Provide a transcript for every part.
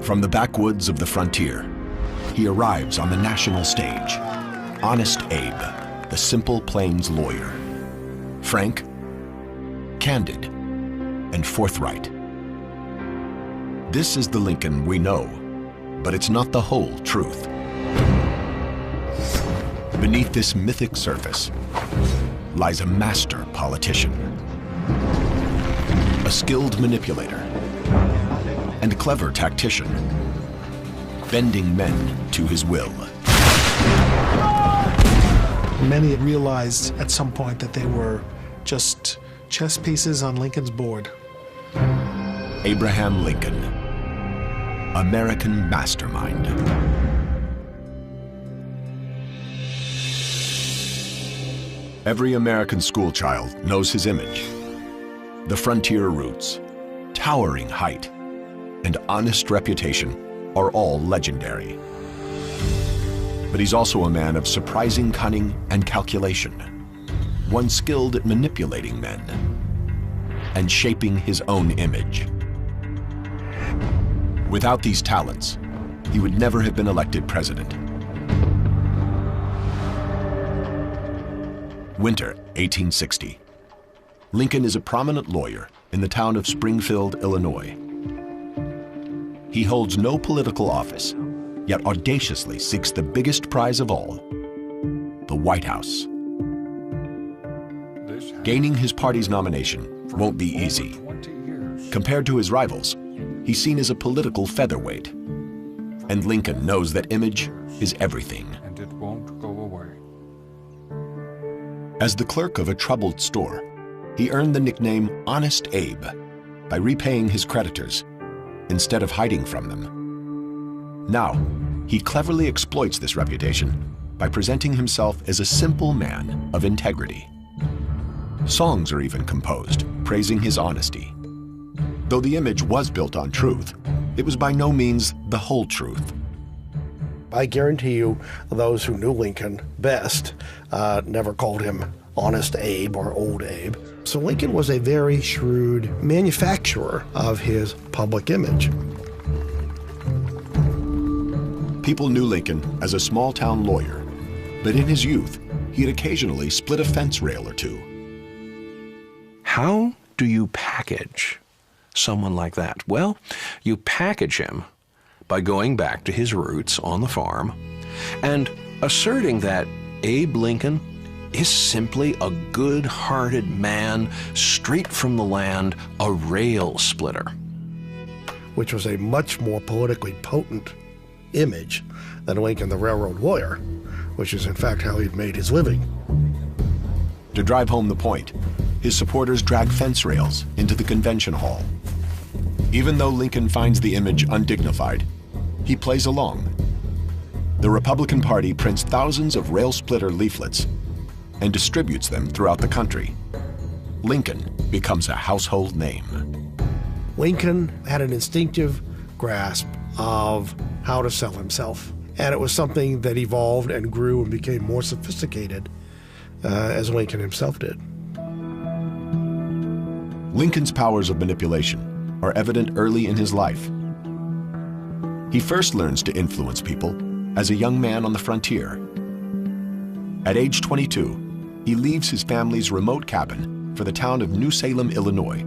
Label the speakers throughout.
Speaker 1: From the backwoods of the frontier, he arrives on the national stage. Honest Abe, the Simple Plains lawyer. Frank, candid, and forthright. This is the Lincoln we know, but it's not the whole truth. Beneath this mythic surface lies a master politician, a skilled manipulator, and clever tactician, bending men to his will.
Speaker 2: Many had realized at some point that they were just chess pieces on Lincoln's board.
Speaker 1: Abraham Lincoln, American mastermind. Every American schoolchild knows his image. The frontier roots, towering height, and honest reputation are all legendary. But he's also a man of surprising cunning and calculation, one skilled at manipulating men and shaping his own image. Without these talents, he would never have been elected president. Winter, 1860. Lincoln is a prominent lawyer in the town of Springfield, Illinois. He holds no political office, yet audaciously seeks the biggest prize of all, the White House. Gaining his party's nomination won't be easy. Compared to his rivals, he's seen as a political featherweight. And Lincoln knows that image is everything.
Speaker 3: And it won't go away.
Speaker 1: As the clerk of a troubled store, he earned the nickname Honest Abe by repaying his creditors instead of hiding from them. Now, he cleverly exploits this reputation by presenting himself as a simple man of integrity. Songs are even composed praising his honesty. Though the image was built on truth, it was by no means the whole truth.
Speaker 4: I guarantee you, those who knew Lincoln best never called him Honest Abe or Old Abe. So Lincoln was a very shrewd manufacturer of his public image.
Speaker 1: People knew Lincoln as a small-town lawyer, but in his youth, he had occasionally split a fence rail or two.
Speaker 5: How do you package someone like that? Well, you package him by going back to his roots on the farm and asserting that Abe Lincoln is simply a good-hearted man straight from the land, a rail splitter.
Speaker 4: Which was a much more politically potent image than Lincoln the railroad lawyer, which is in fact how he'd made his living.
Speaker 1: To drive home the point, his supporters drag fence rails into the convention hall. Even though Lincoln finds the image undignified, he plays along. The Republican Party prints thousands of rail splitter leaflets and distributes them throughout the country. Lincoln becomes a household name.
Speaker 4: Lincoln had an instinctive grasp of how to sell himself, and it was something that evolved and grew and became more sophisticated as Lincoln himself did.
Speaker 1: Lincoln's powers of manipulation are evident early in his life. He first learns to influence people as a young man on the frontier. At age 22, he leaves his family's remote cabin for the town of New Salem, Illinois.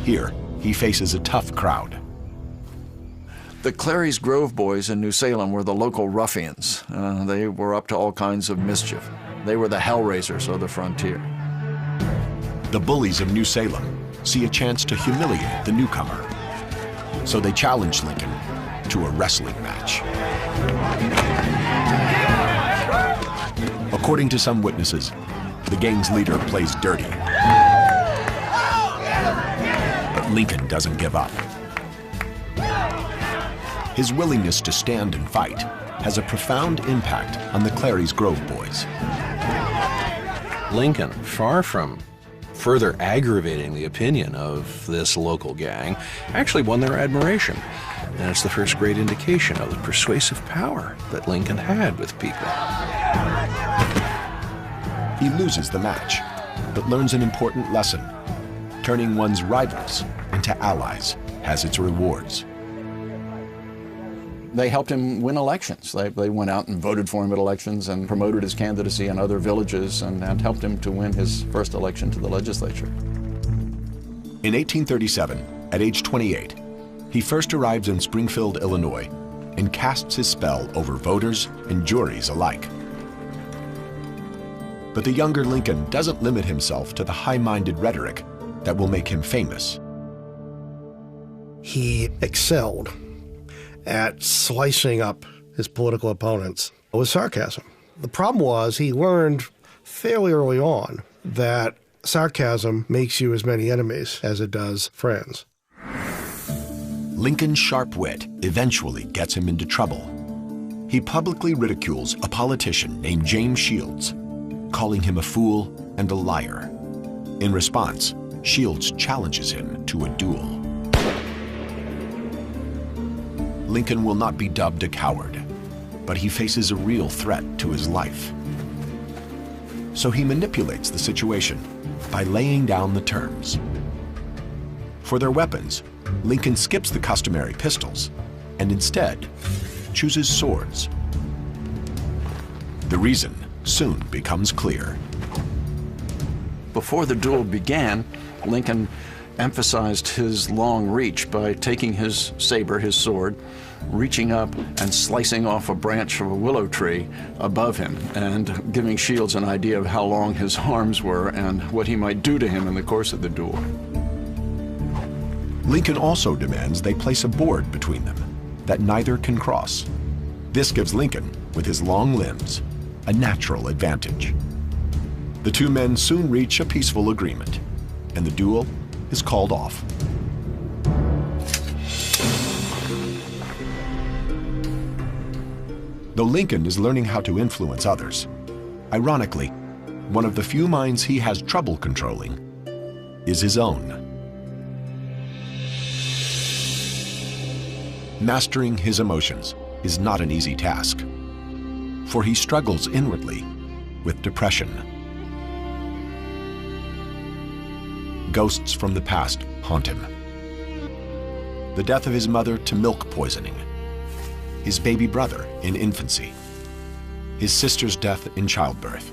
Speaker 1: Here, he faces a tough crowd.
Speaker 3: The Clary's Grove boys in New Salem were the local ruffians. They were up to all kinds of mischief. They were the hellraisers of the frontier.
Speaker 1: The bullies of New Salem see a chance to humiliate the newcomer. So they challenge Lincoln to a wrestling match. According to some witnesses, the gang's leader plays dirty. But Lincoln doesn't give up. His willingness to stand and fight has a profound impact on the Clary's Grove boys.
Speaker 5: Lincoln, far from further aggravating the opinion of this local gang, actually won their admiration. And it's the first great indication of the persuasive power that Lincoln had with people.
Speaker 1: He loses the match, but learns an important lesson, turning one's rivals into allies has its rewards.
Speaker 3: They helped him win elections. They went out and voted for him at elections and promoted his candidacy in other villages and helped him to win his first election to the legislature.
Speaker 1: In 1837, at age 28, he first arrives in Springfield, Illinois, and casts his spell over voters and juries alike. But the younger Lincoln doesn't limit himself to the high-minded rhetoric that will make him famous.
Speaker 4: He excelled at slicing up his political opponents with sarcasm. The problem was he learned fairly early on that sarcasm makes you as many enemies as it does friends.
Speaker 1: Lincoln's sharp wit eventually gets him into trouble. He publicly ridicules a politician named James Shields, calling him a fool and a liar. In response, Shields challenges him to a duel. Lincoln will not be dubbed a coward, but he faces a real threat to his life. So he manipulates the situation by laying down the terms. For their weapons, Lincoln skips the customary pistols and instead chooses swords. The reason soon becomes clear.
Speaker 3: Before the duel began, Lincoln emphasized his long reach by taking his saber, his sword, reaching up and slicing off a branch of a willow tree above him and giving Shields an idea of how long his arms were and what he might do to him in the course of the duel.
Speaker 1: Lincoln also demands they place a board between them that neither can cross. This gives Lincoln, with his long limbs, a natural advantage. The two men soon reach a peaceful agreement, and the duel is called off. Though Lincoln is learning how to influence others, ironically, one of the few minds he has trouble controlling is his own. Mastering his emotions is not an easy task, for he struggles inwardly with depression. Ghosts from the past haunt him. The death of his mother to milk poisoning, his baby brother in infancy, his sister's death in childbirth,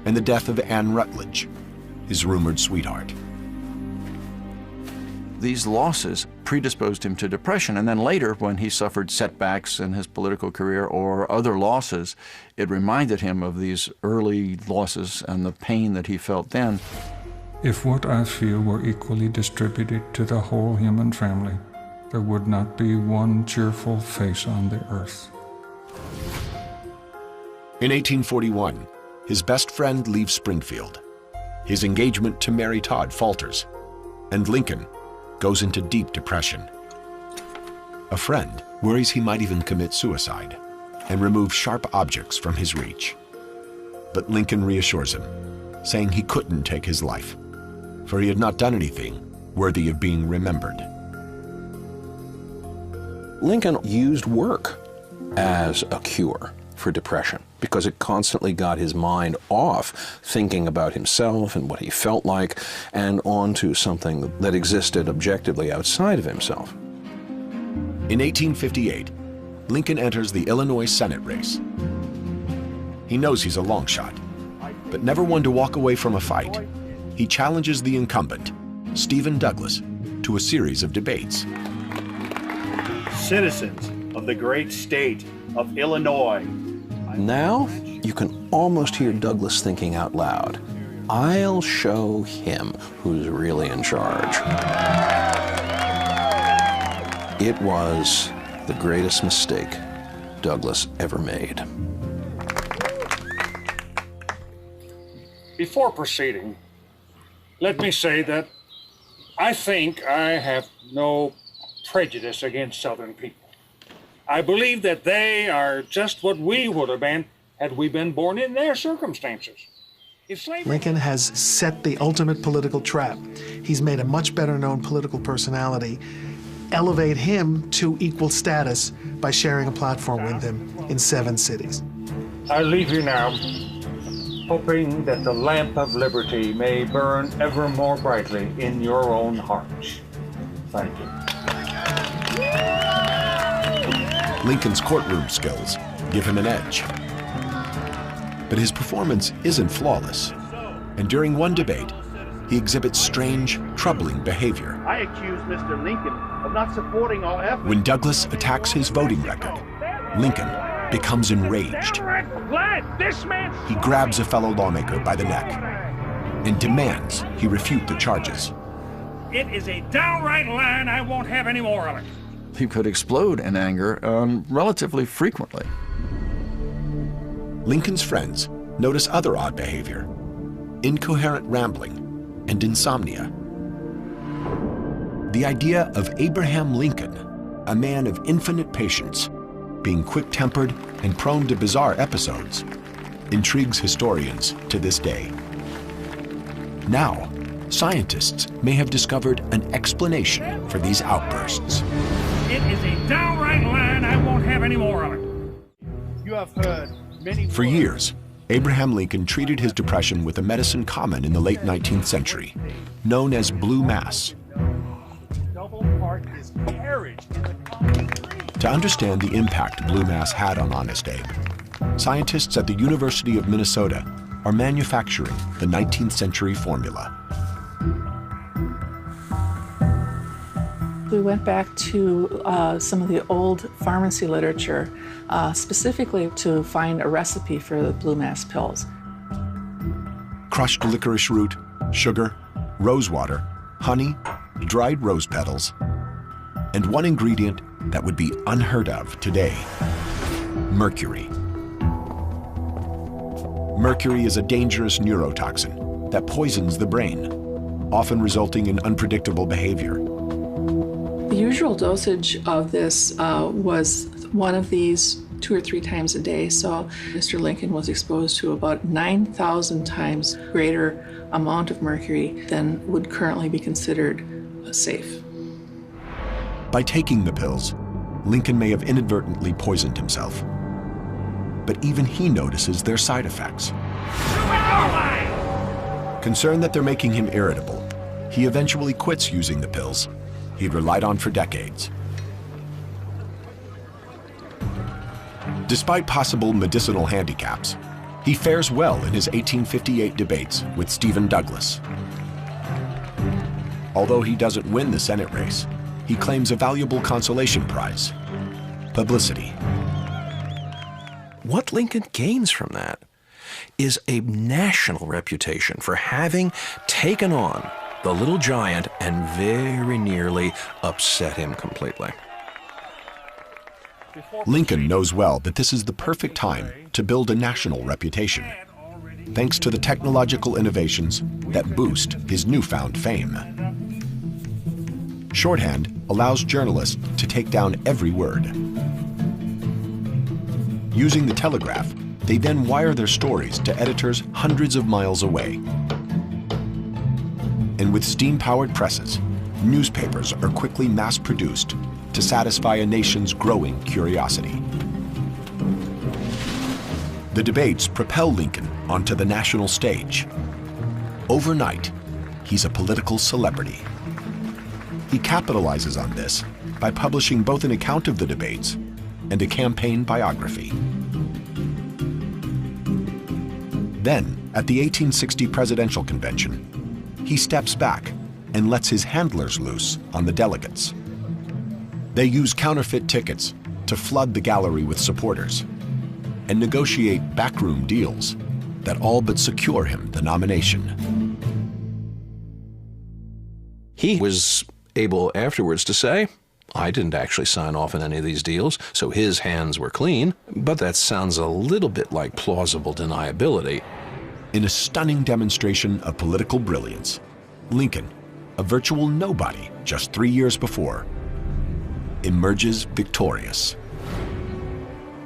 Speaker 1: and the death of Anne Rutledge, his rumored sweetheart.
Speaker 3: These losses predisposed him to depression, and then later, when he suffered setbacks in his political career or other losses, it reminded him of these early losses and the pain that he felt then.
Speaker 6: If what I feel were equally distributed to the whole human family, there would not be one cheerful face on the earth.
Speaker 1: In 1841, his best friend leaves Springfield. His engagement to Mary Todd falters, and Lincoln goes into deep depression. A friend worries he might even commit suicide and remove sharp objects from his reach. But Lincoln reassures him, saying he couldn't take his life, for he had not done anything worthy of being remembered.
Speaker 5: Lincoln used work as a cure for depression because it constantly got his mind off thinking about himself and what he felt like and onto something that existed objectively outside of himself.
Speaker 1: In 1858, Lincoln enters the Illinois Senate race. He knows he's a long shot, but never one to walk away from a fight. He challenges the incumbent, Stephen Douglas, to a series of debates.
Speaker 7: Citizens of the great state of Illinois.
Speaker 5: Now, you can almost hear Douglas thinking out loud, I'll show him who's really in charge. It was the greatest mistake Douglas ever made.
Speaker 8: Before proceeding, let me say that I think I have no prejudice against Southern people. I believe that they are just what we would have been had we been born in their circumstances.
Speaker 2: Lincoln has set the ultimate political trap. He's made a much better known political personality elevate him to equal status by sharing a platform with him in 7 cities.
Speaker 8: I leave you now hoping that the lamp of liberty may burn ever more brightly in your own hearts. Thank you.
Speaker 1: Lincoln's courtroom skills give him an edge. But his performance isn't flawless, and during one debate, he exhibits strange, troubling behavior.
Speaker 7: I accuse Mr. Lincoln of not supporting our efforts.
Speaker 1: When Douglas attacks his voting record, Lincoln becomes enraged. He grabs a fellow lawmaker by the neck and demands he refute the charges.
Speaker 8: It is a downright lie, and I won't have any more of it.
Speaker 3: He could explode in anger relatively frequently.
Speaker 1: Lincoln's friends notice other odd behavior: incoherent rambling and insomnia. The idea of Abraham Lincoln, a man of infinite patience, being quick-tempered and prone to bizarre episodes, intrigues historians to this day. Now, scientists may have discovered an explanation for these outbursts.
Speaker 8: It is a downright lie, and I won't have any more of it.
Speaker 7: You have heard many
Speaker 1: For years, Abraham Lincoln treated his depression with a medicine common in the late 19th century, known as blue mass.
Speaker 7: double part is carriage in the concrete.
Speaker 1: To understand the impact blue mass had on Honest Abe, scientists at the University of Minnesota are manufacturing the 19th century formula.
Speaker 9: We went back to some of the old pharmacy literature, specifically to find a recipe for the blue mass pills.
Speaker 1: Crushed licorice root, sugar, rose water, honey, dried rose petals, and one ingredient that would be unheard of today: mercury. Mercury is a dangerous neurotoxin that poisons the brain, often resulting in unpredictable behavior.
Speaker 9: The usual dosage of this was one of these 2 or 3 times a day. So Mr. Lincoln was exposed to about 9,000 times greater amount of mercury than would currently be considered safe.
Speaker 1: By taking the pills, Lincoln may have inadvertently poisoned himself. But even he notices their side effects. Concerned that they're making him irritable, he eventually quits using the pills he'd relied on for decades. Despite possible medicinal handicaps, he fares well in his 1858 debates with Stephen Douglas. Although he doesn't win the Senate race, he claims a valuable consolation prize: publicity.
Speaker 5: What Lincoln gains from that is a national reputation for having taken on the little giant and very nearly upset him completely.
Speaker 1: Lincoln knows well that this is the perfect time to build a national reputation, thanks to the technological innovations that boost his newfound fame. Shorthand allows journalists to take down every word. Using the telegraph, they then wire their stories to editors hundreds of miles away. And with steam-powered presses, newspapers are quickly mass-produced to satisfy a nation's growing curiosity. The debates propel Lincoln onto the national stage. Overnight, he's a political celebrity. He capitalizes on this by publishing both an account of the debates and a campaign biography. Then, at the 1860 presidential convention, he steps back and lets his handlers loose on the delegates. They use counterfeit tickets to flood the gallery with supporters and negotiate backroom deals that all but secure him the nomination.
Speaker 5: He was able afterwards to say, I didn't actually sign off on any of these deals, so his hands were clean, but that sounds a little bit like plausible deniability.
Speaker 1: In a stunning demonstration of political brilliance, Lincoln, a virtual nobody just 3 years before, emerges victorious.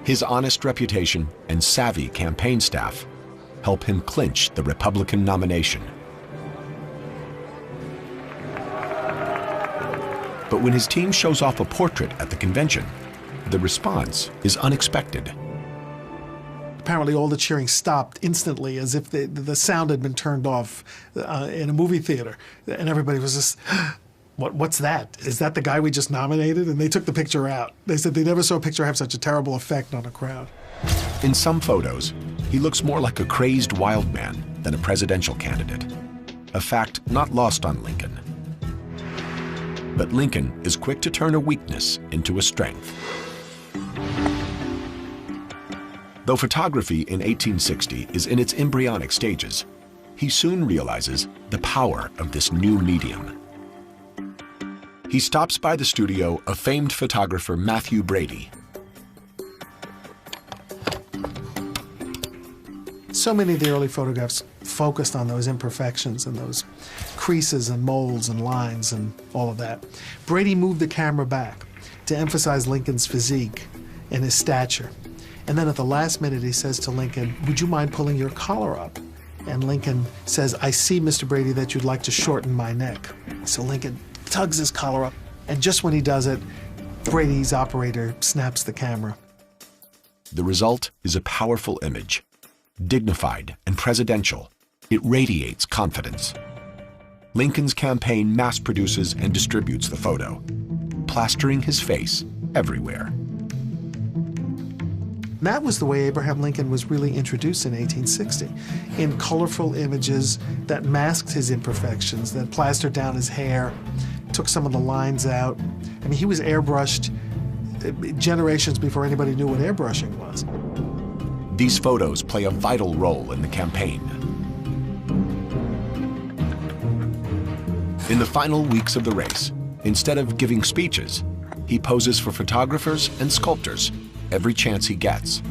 Speaker 1: His honest reputation and savvy campaign staff help him clinch the Republican nomination. But when his team shows off a portrait at the convention, the response is unexpected.
Speaker 2: Apparently all the cheering stopped instantly as if the sound had been turned off in a movie theater. And everybody was just, what's that? Is that the guy we just nominated? And they took the picture out. They said they never saw a picture have such a terrible effect on a crowd.
Speaker 1: In some photos, he looks more like a crazed wild man than a presidential candidate, a fact not lost on Lincoln. But Lincoln is quick to turn a weakness into a strength. Though photography in 1860 is in its embryonic stages, he soon realizes the power of this new medium. He stops by the studio of famed photographer Matthew Brady.
Speaker 2: So many of the early photographs focused on those imperfections and those creases and molds and lines and all of that. Brady moved the camera back to emphasize Lincoln's physique and his stature. And then at the last minute, he says to Lincoln, "Would you mind pulling your collar up?" And Lincoln says, "I see, Mr. Brady, that you'd like to shorten my neck." So Lincoln tugs his collar up, and just when he does it, Brady's operator snaps the camera.
Speaker 1: The result is a powerful image. Dignified and presidential, it radiates confidence. Lincoln's campaign mass produces and distributes the photo, plastering his face everywhere.
Speaker 2: That was the way Abraham Lincoln was really introduced in 1860, in colorful images that masked his imperfections, that plastered down his hair, took some of the lines out. I mean, he was airbrushed generations before anybody knew what airbrushing was.
Speaker 1: These photos play a vital role in the campaign. In the final weeks of the race, instead of giving speeches, he poses for photographers and sculptors every chance he gets.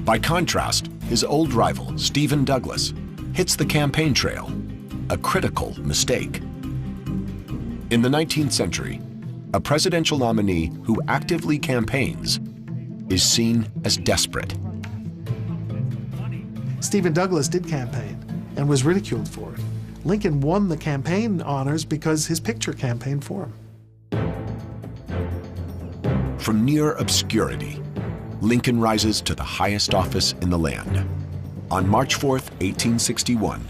Speaker 1: By contrast, his old rival, Stephen Douglas, hits the campaign trail, a critical mistake. In the 19th century, a presidential nominee who actively campaigns is seen as desperate.
Speaker 2: Stephen Douglas did campaign and was ridiculed for it. Lincoln won the campaign honors because his picture campaigned for him.
Speaker 1: From near obscurity, Lincoln rises to the highest office in the land. On March 4th, 1861,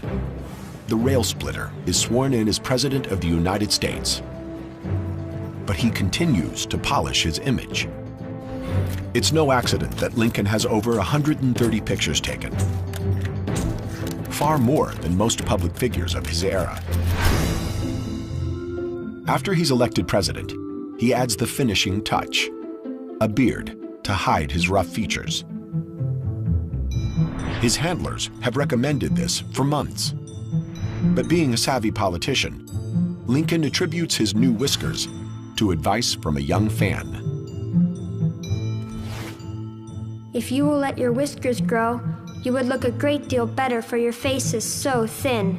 Speaker 1: the rail splitter is sworn in as President of the United States. But he continues to polish his image. It's no accident that Lincoln has over 130 pictures taken, far more than most public figures of his era. After he's elected president, he adds the finishing touch, a beard to hide his rough features. His handlers have recommended this for months. But being a savvy politician, Lincoln attributes his new whiskers to advice from a young fan.
Speaker 10: If you will let your whiskers grow, you would look a great deal better, for your face is so thin.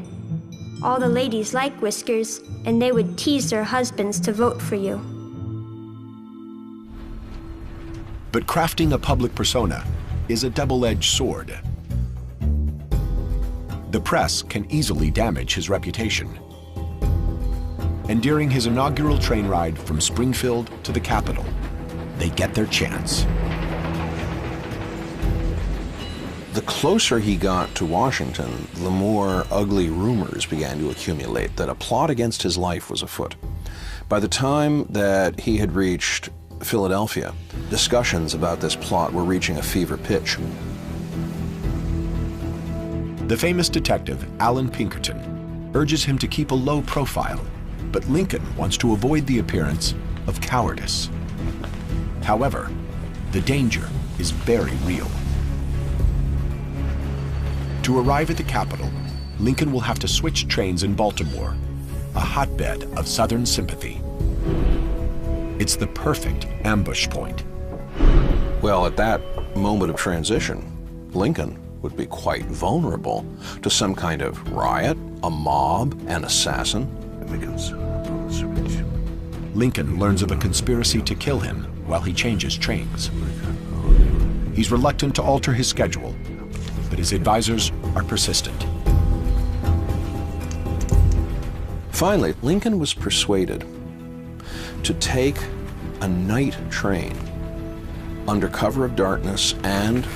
Speaker 10: All the ladies like whiskers, and they would tease their husbands to vote for you.
Speaker 1: But crafting a public persona is a double-edged sword. The press can easily damage his reputation. And during his inaugural train ride from Springfield to the Capitol, they get their chance.
Speaker 5: The closer he got to Washington, the more ugly rumors began to accumulate that a plot against his life was afoot. By the time that he had reached Philadelphia, discussions about this plot were reaching a fever pitch.
Speaker 1: The famous detective, Allan Pinkerton, urges him to keep a low profile, but Lincoln wants to avoid the appearance of cowardice. However, the danger is very real. To arrive at the Capitol, Lincoln will have to switch trains in Baltimore, a hotbed of Southern sympathy. It's the perfect ambush point.
Speaker 5: Well, at that moment of transition, Lincoln would be quite vulnerable to some kind of riot, a mob, an assassin.
Speaker 1: Lincoln learns of a conspiracy to kill him while he changes trains. He's reluctant to alter his schedule, but his advisors are persistent.
Speaker 5: Finally, Lincoln was persuaded to take a night train under cover of darkness and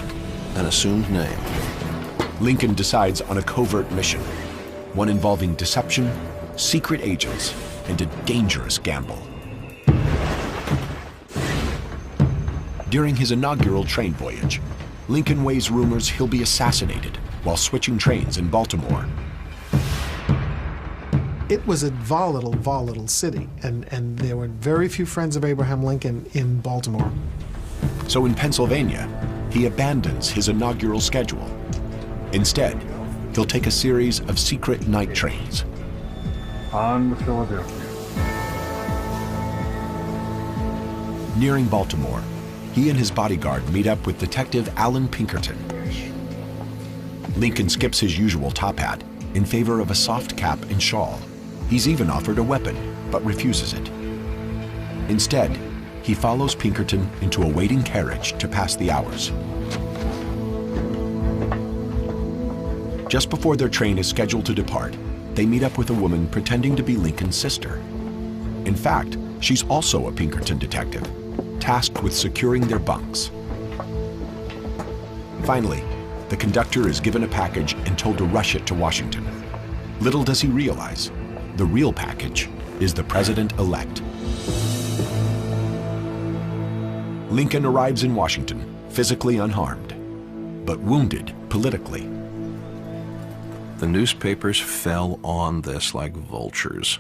Speaker 5: an assumed name.
Speaker 1: Lincoln decides on a covert mission, one involving deception, secret agents, and a dangerous gamble. During his inaugural train voyage, Lincoln weighs rumors he'll be assassinated while switching trains in Baltimore.
Speaker 2: It was a volatile city, and there were very few friends of Abraham Lincoln in Baltimore.
Speaker 1: So in Pennsylvania, he abandons his inaugural schedule. Instead, he'll take a series of secret night trains.
Speaker 7: On to Philadelphia.
Speaker 1: Nearing Baltimore, he and his bodyguard meet up with Detective Allan Pinkerton. Lincoln skips his usual top hat in favor of a soft cap and shawl. He's even offered a weapon, but refuses it. Instead, he follows Pinkerton into a waiting carriage to pass the hours. Just before their train is scheduled to depart, they meet up with a woman pretending to be Lincoln's sister. In fact, she's also a Pinkerton detective, tasked with securing their bunks. Finally, the conductor is given a package and told to rush it to Washington. Little does he realize, the real package is the president-elect. Lincoln arrives in Washington, physically unharmed, but wounded politically.
Speaker 5: The newspapers fell on this like vultures.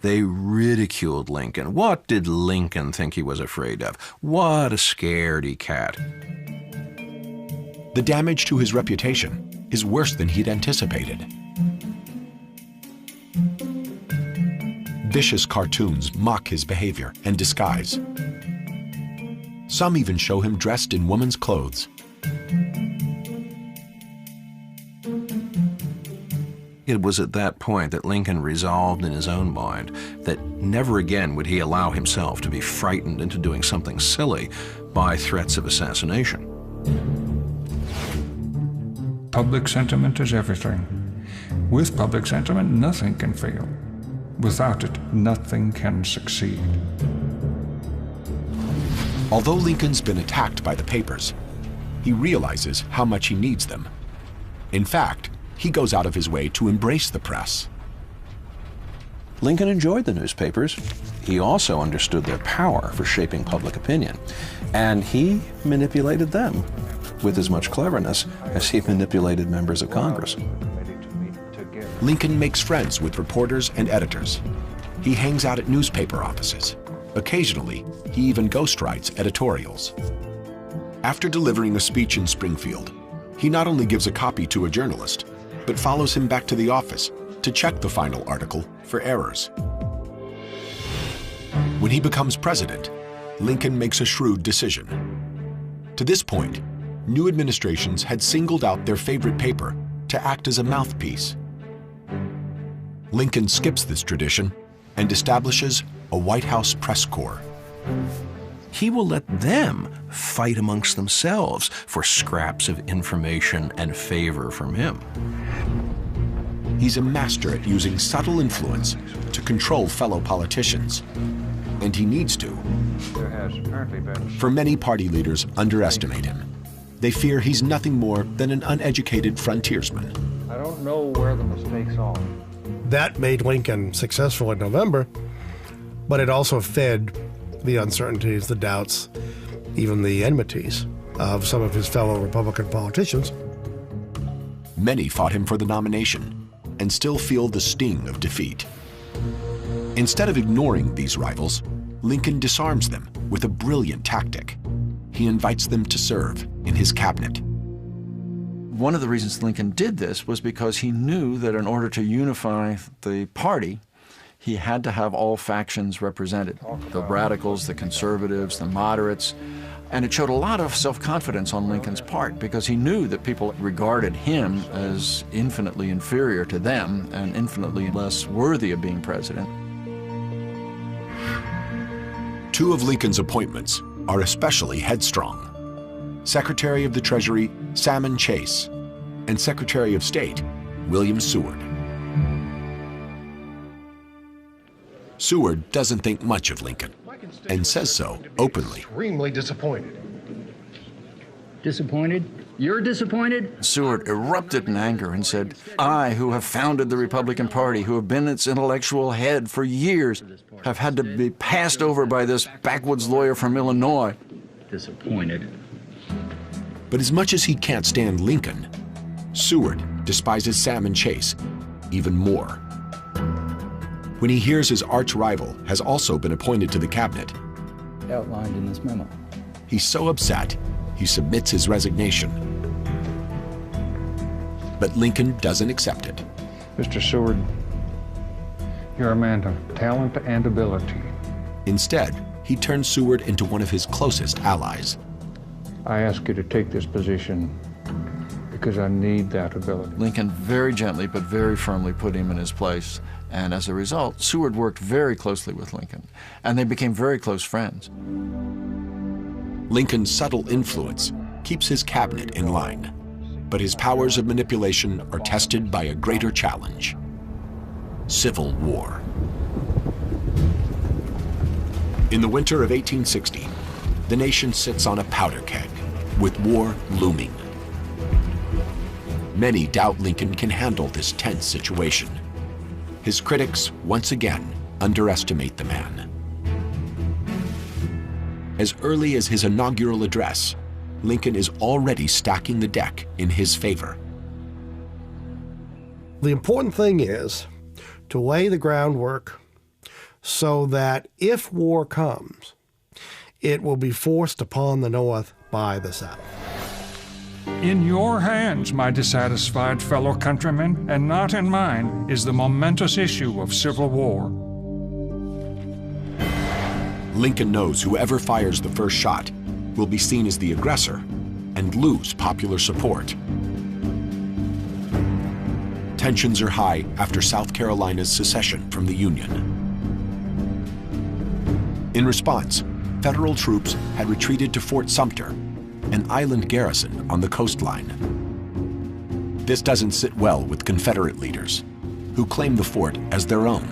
Speaker 5: They ridiculed Lincoln. What did Lincoln think he was afraid of? What a scaredy cat.
Speaker 1: The damage to his reputation is worse than he'd anticipated. Vicious cartoons mock his behavior and disguise. Some even show him dressed in woman's clothes.
Speaker 5: It was at that point that Lincoln resolved in his own mind that never again would he allow himself to be frightened into doing something silly by threats of assassination.
Speaker 6: Public sentiment is everything. With public sentiment, nothing can fail. Without it, nothing can succeed.
Speaker 1: Although Lincoln's been attacked by the papers, he realizes how much he needs them. In fact, he goes out of his way to embrace the press.
Speaker 5: Lincoln enjoyed the newspapers. He also understood their power for shaping public opinion, and he manipulated them with as much cleverness as he manipulated members of Congress.
Speaker 1: Lincoln makes friends with reporters and editors. He hangs out at newspaper offices. Occasionally, he even ghostwrites editorials. After delivering a speech in Springfield, he not only gives a copy to a journalist, but follows him back to the office to check the final article for errors. When he becomes president, Lincoln makes a shrewd decision. To this point, new administrations had singled out their favorite paper to act as a mouthpiece. Lincoln skips this tradition and establishes a White House press corps.
Speaker 5: He will let them fight amongst themselves for scraps of information and favor from him.
Speaker 1: He's a master at using subtle influence to control fellow politicians, and he needs to. For many party leaders underestimate him. They fear he's nothing more than an uneducated frontiersman.
Speaker 7: I don't know where the mistakes are.
Speaker 4: That made Lincoln successful in November, but it also fed the uncertainties, the doubts, even the enmities of some of his fellow Republican politicians.
Speaker 1: Many fought him for the nomination and still feel the sting of defeat. Instead of ignoring these rivals, Lincoln disarms them with a brilliant tactic. He invites them to serve in his cabinet.
Speaker 3: One of the reasons Lincoln did this was because he knew that in order to unify the party, he had to have all factions represented, the radicals, the conservatives, the moderates. And it showed a lot of self-confidence on Lincoln's part because he knew that people regarded him as infinitely inferior to them and infinitely less worthy of being president.
Speaker 1: Two of Lincoln's appointments are especially headstrong. Secretary of the Treasury Salmon Chase and Secretary of State William Seward. Seward doesn't think much of Lincoln and says so openly.
Speaker 11: Extremely disappointed. Disappointed? You're disappointed?
Speaker 3: Seward erupted in anger and said, "I, who have founded the Republican Party, who have been its intellectual head for years, have had to be passed over by this backwoods lawyer from Illinois."
Speaker 11: Disappointed.
Speaker 1: But as much as he can't stand Lincoln, Seward despises Salmon Chase even more. When he hears his arch rival has also been appointed to the cabinet,
Speaker 11: Outlined in this memo.
Speaker 1: he's so upset he submits his resignation. But Lincoln doesn't accept it.
Speaker 6: Mr. Seward, you're a man of talent and ability.
Speaker 1: Instead, he turns Seward into one of his closest allies.
Speaker 6: I ask you to take this position because I need that ability.
Speaker 3: Lincoln very gently but very firmly put him in his place, and as a result, Seward worked very closely with Lincoln, and they became very close friends.
Speaker 1: Lincoln's subtle influence keeps his cabinet in line, but his powers of manipulation are tested by a greater challenge: civil war. In the winter of 1860, the nation sits on a powder keg, with war looming. Many doubt Lincoln can handle this tense situation. His critics, once again, underestimate the man. As early as his inaugural address, Lincoln is already stacking the deck in his favor.
Speaker 4: The important thing is to lay the groundwork so that if war comes, it will be forced upon the North by the South.
Speaker 6: In your hands, my dissatisfied fellow countrymen, and not in mine, is the momentous issue of civil war.
Speaker 1: Lincoln knows whoever fires the first shot will be seen as the aggressor and lose popular support. Tensions are high after South Carolina's secession from the Union. In response, federal troops had retreated to Fort Sumter, an island garrison on the coastline. This doesn't sit well with Confederate leaders, who claim the fort as their own.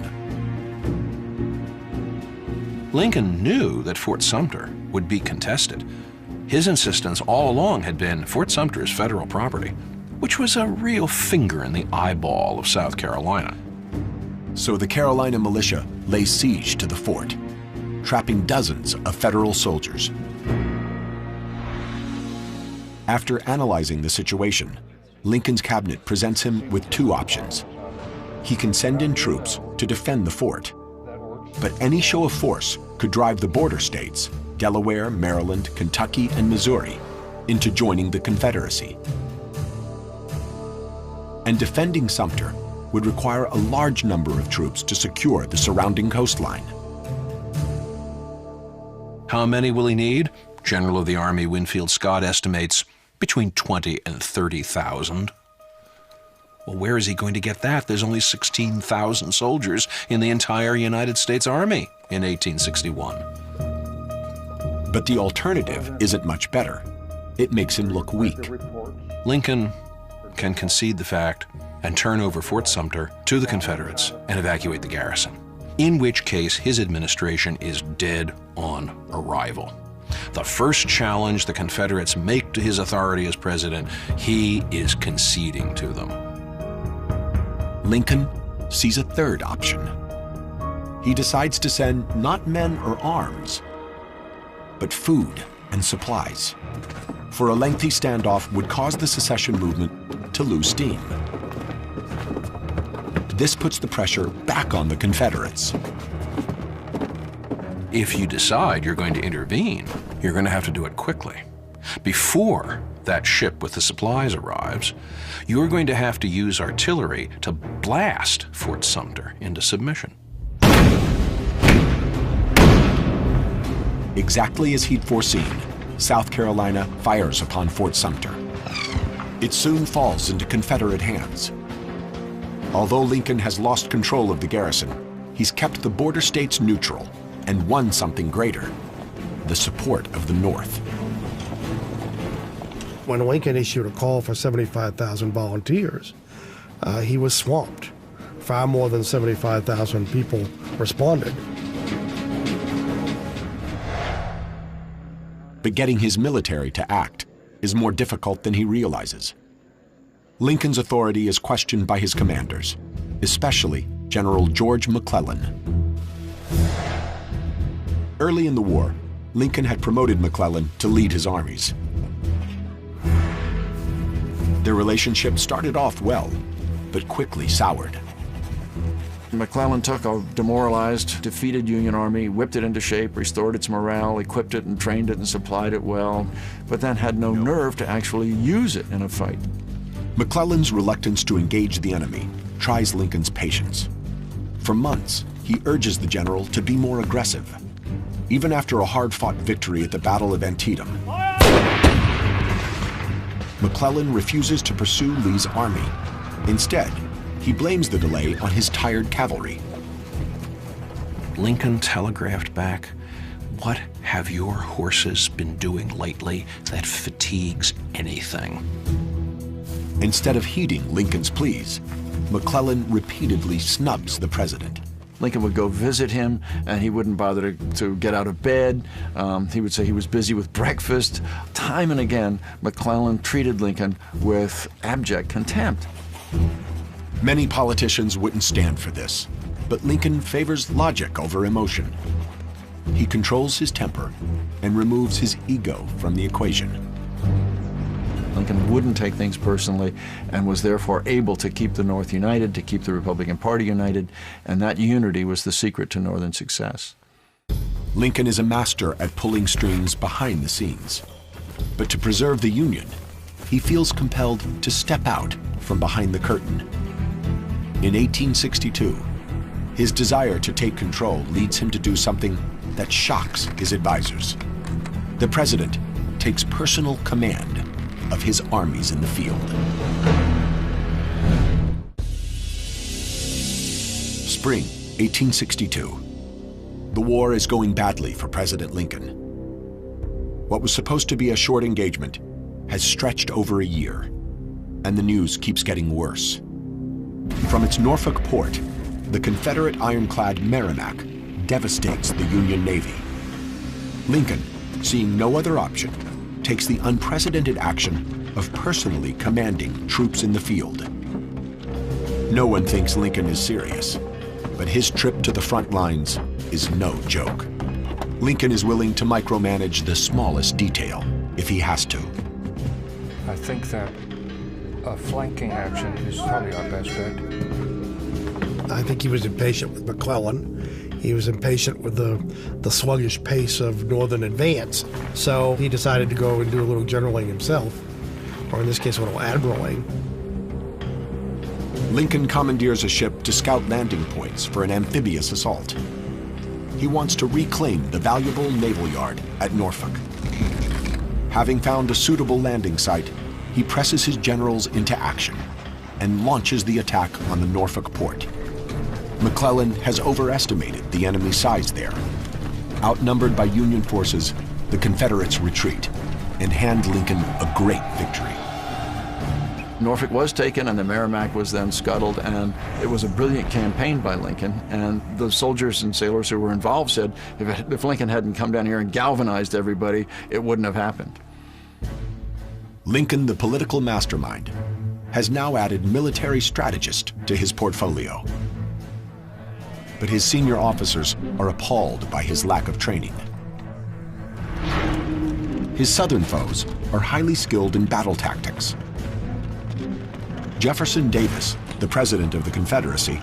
Speaker 5: Lincoln knew that Fort Sumter would be contested. His insistence all along had been Fort Sumter is federal property, which was a real finger in the eyeball of South Carolina.
Speaker 1: So the Carolina militia lay siege to the fort, trapping dozens of federal soldiers. After analyzing the situation, Lincoln's cabinet presents him with two options. He can send in troops to defend the fort, but any show of force could drive the border states, Delaware, Maryland, Kentucky, and Missouri, into joining the Confederacy. And defending Sumter would require a large number of troops to secure the surrounding coastline.
Speaker 5: How many will he need? General of the Army Winfield Scott estimates between 20 and 30,000. Well, where is he going to get that? There's only 16,000 soldiers in the entire United States Army in 1861.
Speaker 1: But the alternative isn't much better. It makes him look weak.
Speaker 5: Lincoln can concede the fact and turn over Fort Sumter to the Confederates and evacuate the garrison, in which case his administration is dead on arrival. The first challenge the Confederates make to his authority as president, he is conceding to them.
Speaker 1: Lincoln sees a third option. He decides to send not men or arms, but food and supplies. For a lengthy standoff would cause the secession movement to lose steam. This puts the pressure back on the Confederates.
Speaker 5: If you decide you're going to intervene, you're going to have to do it quickly. Before that ship with the supplies arrives, you're going to have to use artillery to blast Fort Sumter into submission.
Speaker 1: Exactly as he'd foreseen, South Carolina fires upon Fort Sumter. It soon falls into Confederate hands. Although Lincoln has lost control of the garrison, he's kept the border states neutral and won something greater: the support of the North.
Speaker 4: When Lincoln issued a call for 75,000 volunteers, he was swamped. Far more than 75,000 people responded.
Speaker 1: But getting his military to act is more difficult than he realizes. Lincoln's authority is questioned by his commanders, especially General George McClellan. Early in the war, Lincoln had promoted McClellan to lead his armies. Their relationship started off well, but quickly soured.
Speaker 3: McClellan took a demoralized, defeated Union army, whipped it into shape, restored its morale, equipped it and trained it and supplied it well, but then had no nerve to actually use it in a fight.
Speaker 1: McClellan's reluctance to engage the enemy tries Lincoln's patience. For months, he urges the general to be more aggressive. Even after a hard-fought victory at the Battle of Antietam, McClellan refuses to pursue Lee's army. Instead, he blames the delay on his tired cavalry.
Speaker 5: Lincoln telegraphed back, "What have your horses been doing lately that fatigues anything?"
Speaker 1: Instead of heeding Lincoln's pleas, McClellan repeatedly snubs the president.
Speaker 3: Lincoln would go visit him, and he wouldn't bother to get out of bed. He would say he was busy with breakfast. Time and again, McClellan treated Lincoln with abject contempt.
Speaker 1: Many politicians wouldn't stand for this, but Lincoln favors logic over emotion. He controls his temper and removes his ego from the equation.
Speaker 3: Lincoln wouldn't take things personally and was therefore able to keep the North united, to keep the Republican Party united, and that unity was the secret to Northern success.
Speaker 1: Lincoln is a master at pulling strings behind the scenes. But to preserve the Union, he feels compelled to step out from behind the curtain. In 1862, his desire to take control leads him to do something that shocks his advisors. The president takes personal command of his armies in the field. Spring 1862. The war is going badly for President Lincoln. What was supposed to be a short engagement has stretched over a year, and the news keeps getting worse. From its Norfolk port, the Confederate ironclad Merrimack devastates the Union Navy. Lincoln, seeing no other option, takes the unprecedented action of personally commanding troops in the field. No one thinks Lincoln is serious, but his trip to the front lines is no joke. Lincoln is willing to micromanage the smallest detail if he has to.
Speaker 6: I think that a flanking action is probably our best bet.
Speaker 4: I think he was impatient with McClellan. He was impatient with the sluggish pace of Northern advance. So he decided to go and do a little generaling himself, or in this case, a little admiraling.
Speaker 1: Lincoln commandeers a ship to scout landing points for an amphibious assault. He wants to reclaim the valuable naval yard at Norfolk. Having found a suitable landing site, he presses his generals into action and launches the attack on the Norfolk port. McClellan has overestimated the enemy's size there. Outnumbered by Union forces, the Confederates retreat and hand Lincoln a great victory.
Speaker 3: Norfolk was taken and the Merrimack was then scuttled, and it was a brilliant campaign by Lincoln. And the soldiers and sailors who were involved said if Lincoln hadn't come down here and galvanized everybody, it wouldn't have happened.
Speaker 1: Lincoln, the political mastermind, has now added military strategist to his portfolio. But his senior officers are appalled by his lack of training. His Southern foes are highly skilled in battle tactics. Jefferson Davis, the president of the Confederacy,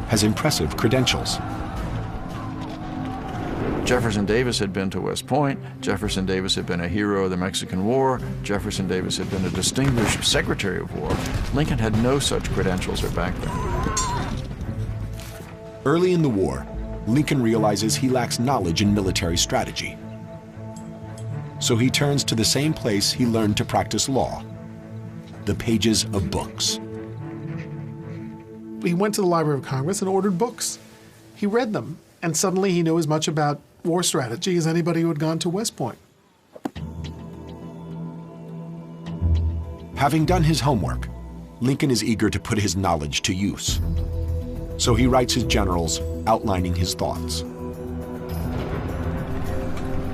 Speaker 1: has impressive credentials.
Speaker 3: Jefferson Davis had been to West Point. Jefferson Davis had been a hero of the Mexican War. Jefferson Davis had been a distinguished Secretary of War. Lincoln had no such credentials or background.
Speaker 1: Early in the war, Lincoln realizes he lacks knowledge in military strategy. So he turns to the same place he learned to practice law, the pages of books.
Speaker 2: He went to the Library of Congress and ordered books. He read them, and suddenly he knew as much about war strategy as anybody who had gone to West Point.
Speaker 1: Having done his homework, Lincoln is eager to put his knowledge to use. So he writes his generals outlining his thoughts.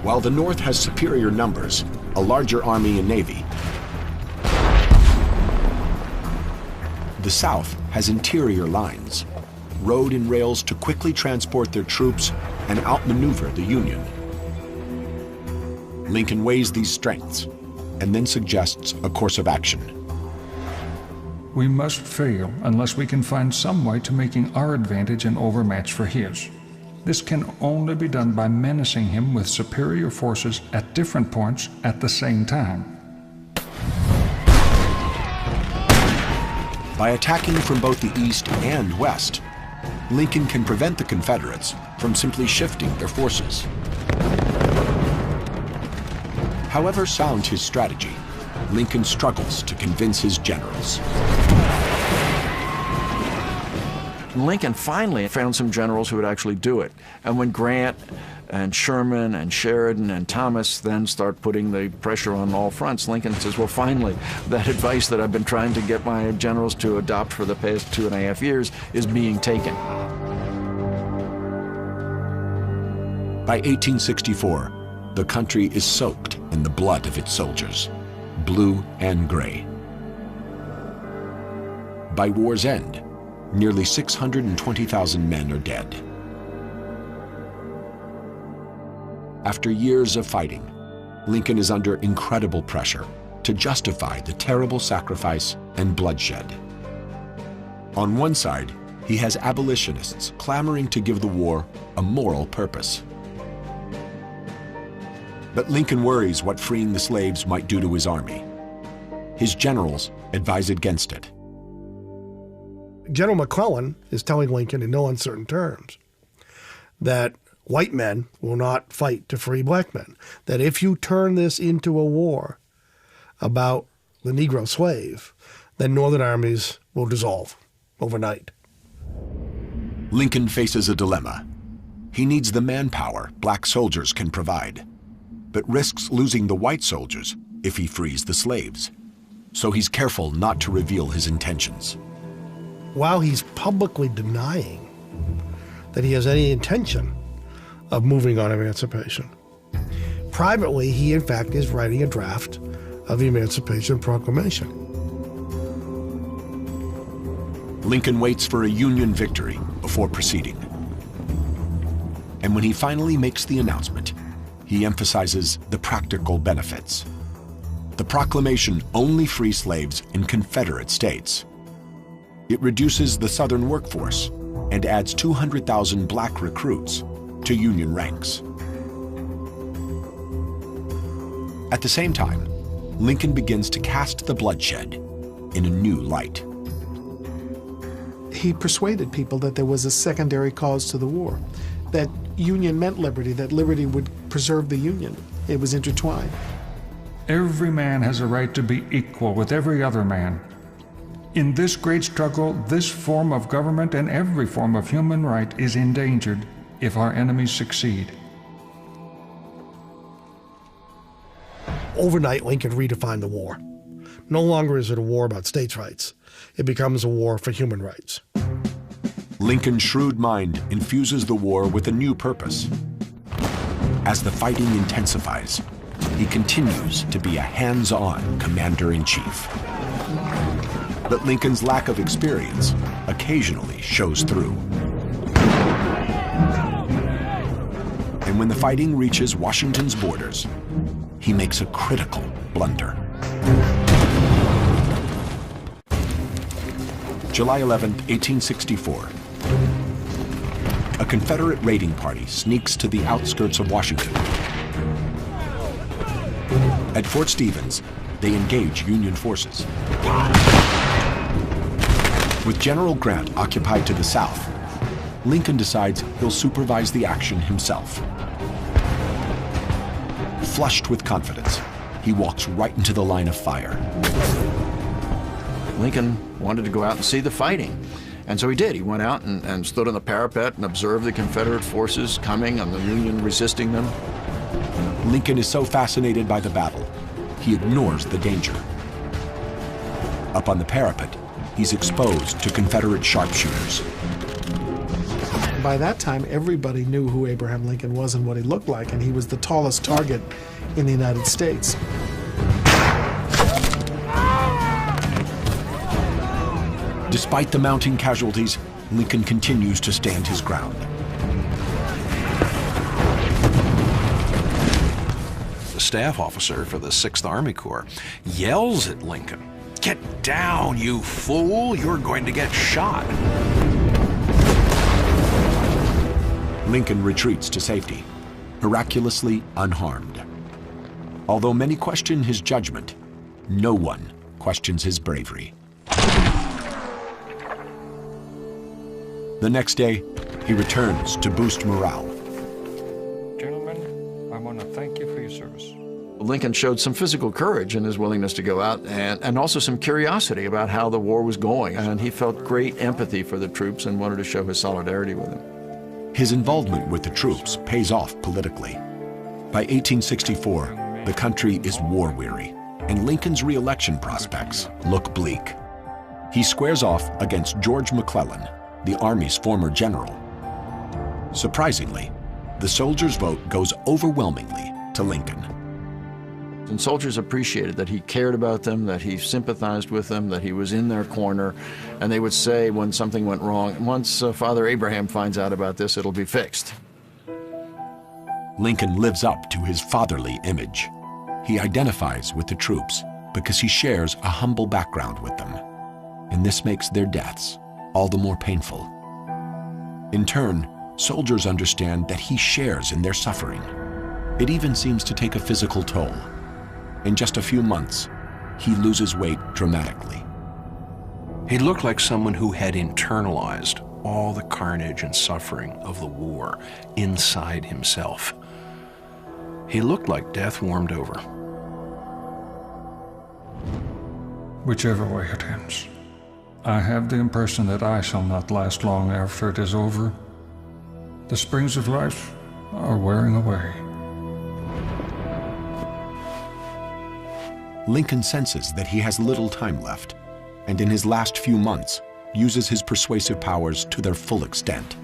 Speaker 1: While the North has superior numbers, a larger army and navy, The South has interior lines, road and rails to quickly transport their troops and outmaneuver the Union. Lincoln weighs these strengths and then suggests a course of action.
Speaker 6: We must fail unless we can find some way to making our advantage an overmatch for his. This can only be done by menacing him with superior forces at different points at the same time.
Speaker 1: By attacking from both the east and west, Lincoln can prevent the Confederates from simply shifting their forces. However sound his strategy, Lincoln struggles to convince his generals.
Speaker 3: Lincoln finally found some generals who would actually do it. And when Grant and Sherman and Sheridan and Thomas then start putting the pressure on all fronts, Lincoln says, well, finally, that advice that I've been trying to get my generals to adopt for the past 2.5 years is being taken.
Speaker 1: By 1864, the country is soaked in the blood of its soldiers, blue and gray. By war's end, nearly 620,000 men are dead. After years of fighting, Lincoln is under incredible pressure to justify the terrible sacrifice and bloodshed. On one side, he has abolitionists clamoring to give the war a moral purpose. But Lincoln worries what freeing the slaves might do to his army. His generals advise against it.
Speaker 4: General McClellan is telling Lincoln in no uncertain terms that white men will not fight to free black men, that if you turn this into a war about the Negro slave, then Northern armies will dissolve overnight.
Speaker 1: Lincoln faces a dilemma. He needs the manpower black soldiers can provide, but risks losing the white soldiers if he frees the slaves. So he's careful not to reveal his intentions.
Speaker 4: While he's publicly denying that he has any intention of moving on emancipation, privately he in fact is writing a draft of the Emancipation Proclamation.
Speaker 1: Lincoln waits for a Union victory before proceeding. And when he finally makes the announcement, he emphasizes the practical benefits. The proclamation only frees slaves in Confederate states. It reduces the Southern workforce and adds 200,000 black recruits to Union ranks. At the same time, Lincoln begins to cast the bloodshed in a new light.
Speaker 2: He persuaded people that there was a secondary cause to the war, that Union meant liberty, that liberty would preserve the Union. It was intertwined.
Speaker 6: Every man has a right to be equal with every other man. In this great struggle, this form of government and every form of human right is endangered if our enemies succeed.
Speaker 4: Overnight, Lincoln redefined the war. No longer is it a war about states' rights. It becomes a war for human rights.
Speaker 1: Lincoln's shrewd mind infuses the war with a new purpose. As the fighting intensifies, he continues to be a hands-on commander-in-chief. But Lincoln's lack of experience occasionally shows through. And when the fighting reaches Washington's borders, he makes a critical blunder. July 11, 1864. A Confederate raiding party sneaks to the outskirts of Washington. At Fort Stevens, they engage Union forces. With General Grant occupied to the south, Lincoln decides he'll supervise the action himself. Flushed with confidence, he walks right into the line of fire.
Speaker 3: Lincoln wanted to go out and see the fighting. And so he did. He went out and stood on the parapet and observed the Confederate forces coming and the Union resisting them.
Speaker 1: Lincoln is so fascinated by the battle, he ignores the danger. Up on the parapet, he's exposed to Confederate sharpshooters.
Speaker 2: By that time, everybody knew who Abraham Lincoln was and what he looked like, and he was the tallest target in the United States.
Speaker 1: Despite the mounting casualties, Lincoln continues to stand his ground.
Speaker 5: The staff officer for the 6th Army Corps yells at Lincoln, "Get down, you fool! You're going to get shot."
Speaker 1: Lincoln retreats to safety, miraculously unharmed. Although many question his judgment, no one questions his bravery. The next day, he returns to boost morale.
Speaker 6: Gentlemen, I want to thank you for your service.
Speaker 3: Lincoln showed some physical courage in his willingness to go out and also some curiosity about how the war was going. And he felt great empathy for the troops and wanted to show his solidarity with them.
Speaker 1: His involvement with the troops pays off politically. By 1864, the country is war-weary, and Lincoln's re-election prospects look bleak. He squares off against George McClellan, the Army's former general. Surprisingly, the soldiers' vote goes overwhelmingly to Lincoln.
Speaker 3: And soldiers appreciated that he cared about them, that he sympathized with them, that he was in their corner. And they would say when something went wrong, once Father Abraham finds out about this, it'll be fixed.
Speaker 1: Lincoln lives up to his fatherly image. He identifies with the troops because he shares a humble background with them. And this makes their deaths all the more painful. In turn, soldiers understand that he shares in their suffering. It even seems to take a physical toll. In just a few months, he loses weight dramatically.
Speaker 5: He looked like someone who had internalized all the carnage and suffering of the war inside himself. He looked like death warmed over.
Speaker 6: Whichever way it ends, I have the impression that I shall not last long after it is over. The springs of life are wearing away.
Speaker 1: Lincoln senses that he has little time left, and in his last few months, uses his persuasive powers to their full extent.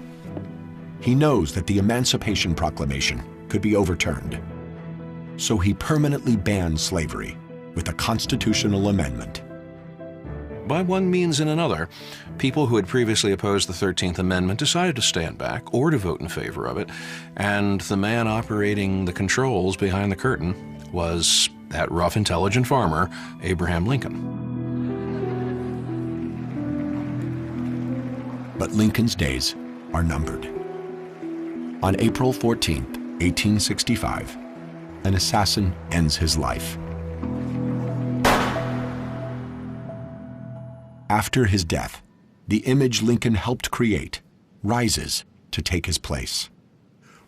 Speaker 1: He knows that the Emancipation Proclamation could be overturned, so he permanently bans slavery with a constitutional amendment.
Speaker 5: By one means and another, people who had previously opposed the 13th Amendment decided to stand back or to vote in favor of it, and the man operating the controls behind the curtain was that rough, intelligent farmer, Abraham Lincoln.
Speaker 1: But Lincoln's days are numbered. On April 14, 1865, an assassin ends his life. After his death, the image Lincoln helped create rises to take his place.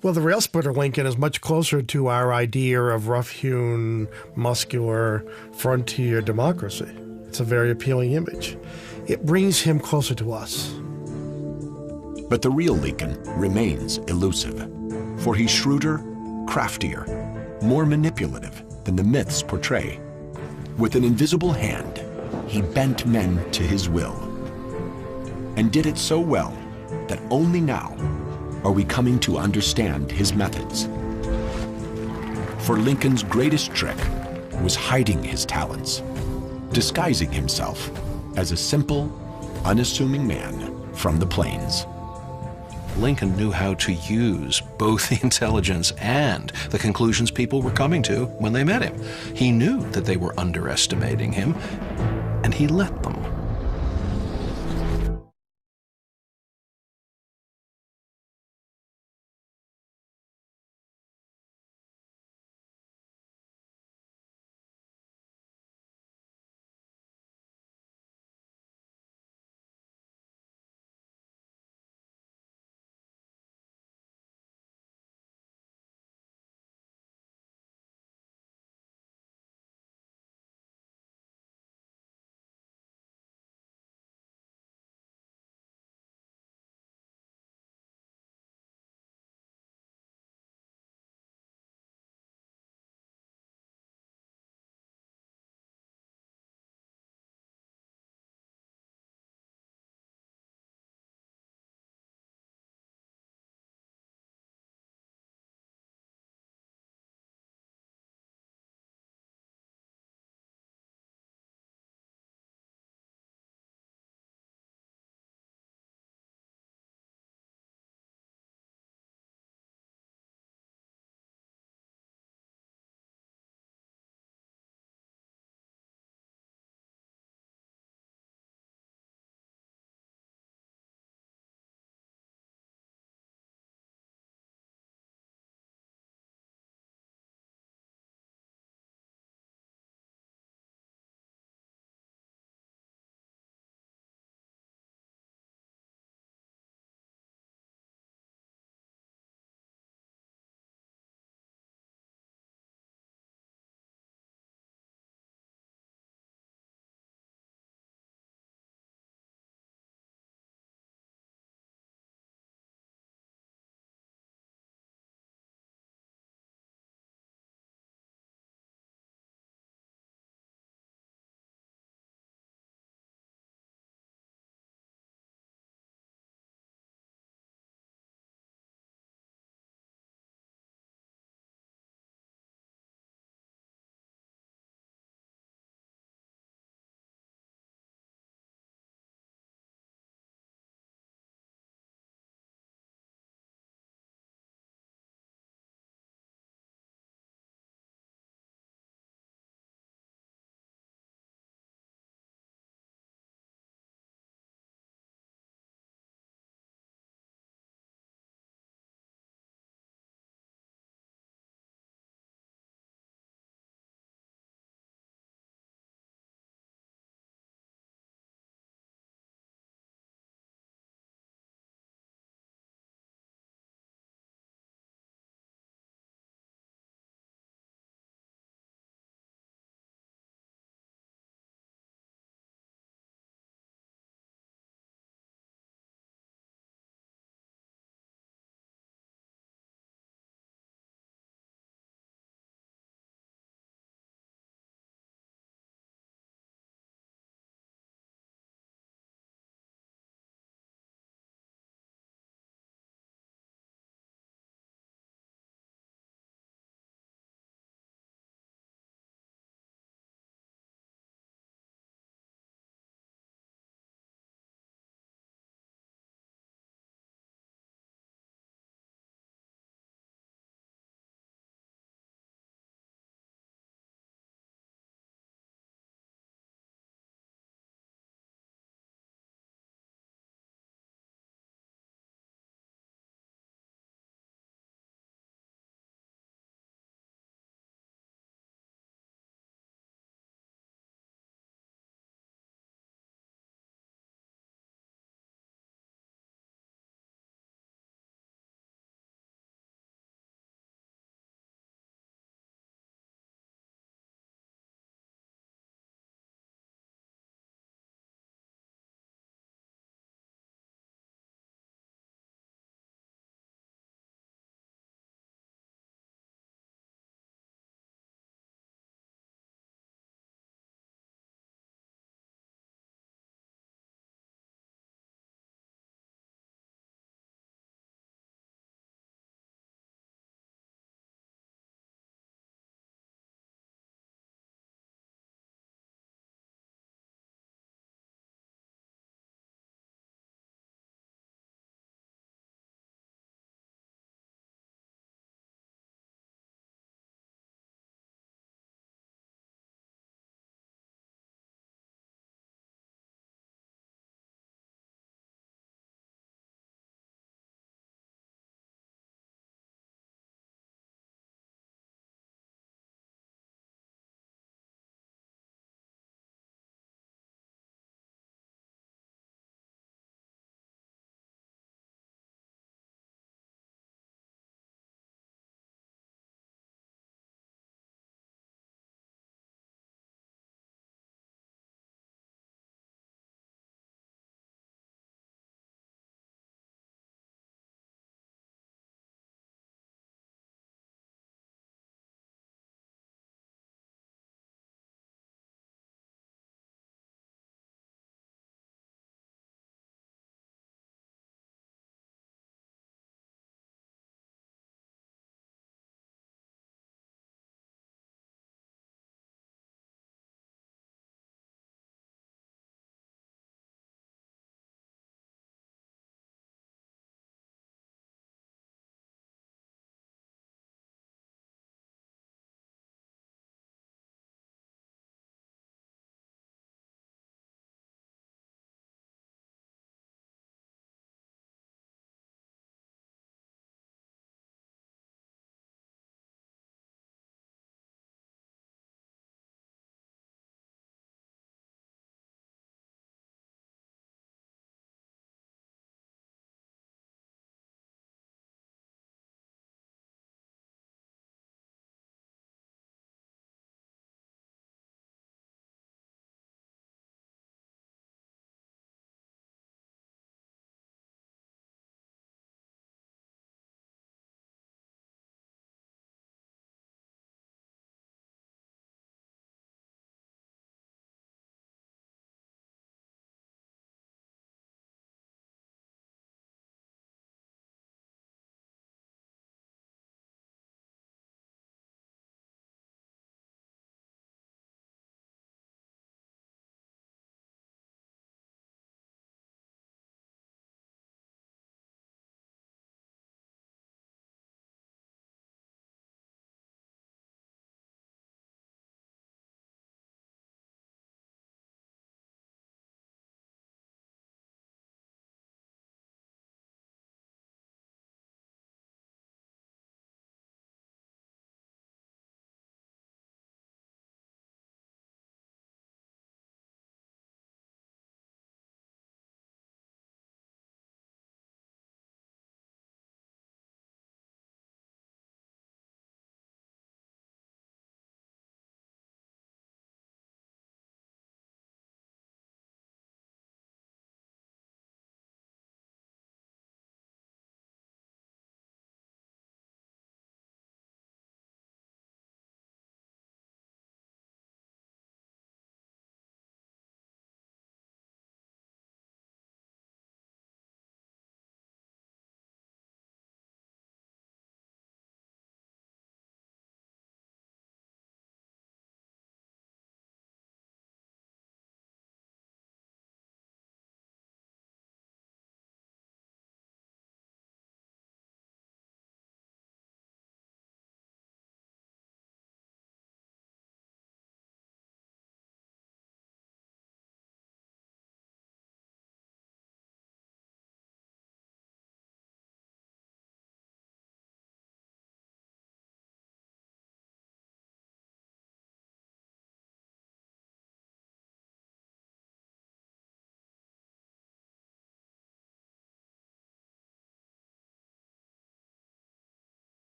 Speaker 4: Well, the rail splitter Lincoln is much closer to our idea of rough-hewn, muscular, frontier democracy. It's a very appealing image. It brings him closer to us.
Speaker 1: But the real Lincoln remains elusive, for he's shrewder, craftier, more manipulative than the myths portray. With an invisible hand, he bent men to his will, and did it so well that only now are we coming to understand his methods. For Lincoln's greatest trick was hiding his talents, disguising himself as a simple, unassuming man from the plains.
Speaker 5: Lincoln knew how to use both the intelligence and the conclusions people were coming to when they met him. He knew that they were underestimating him, and he let them.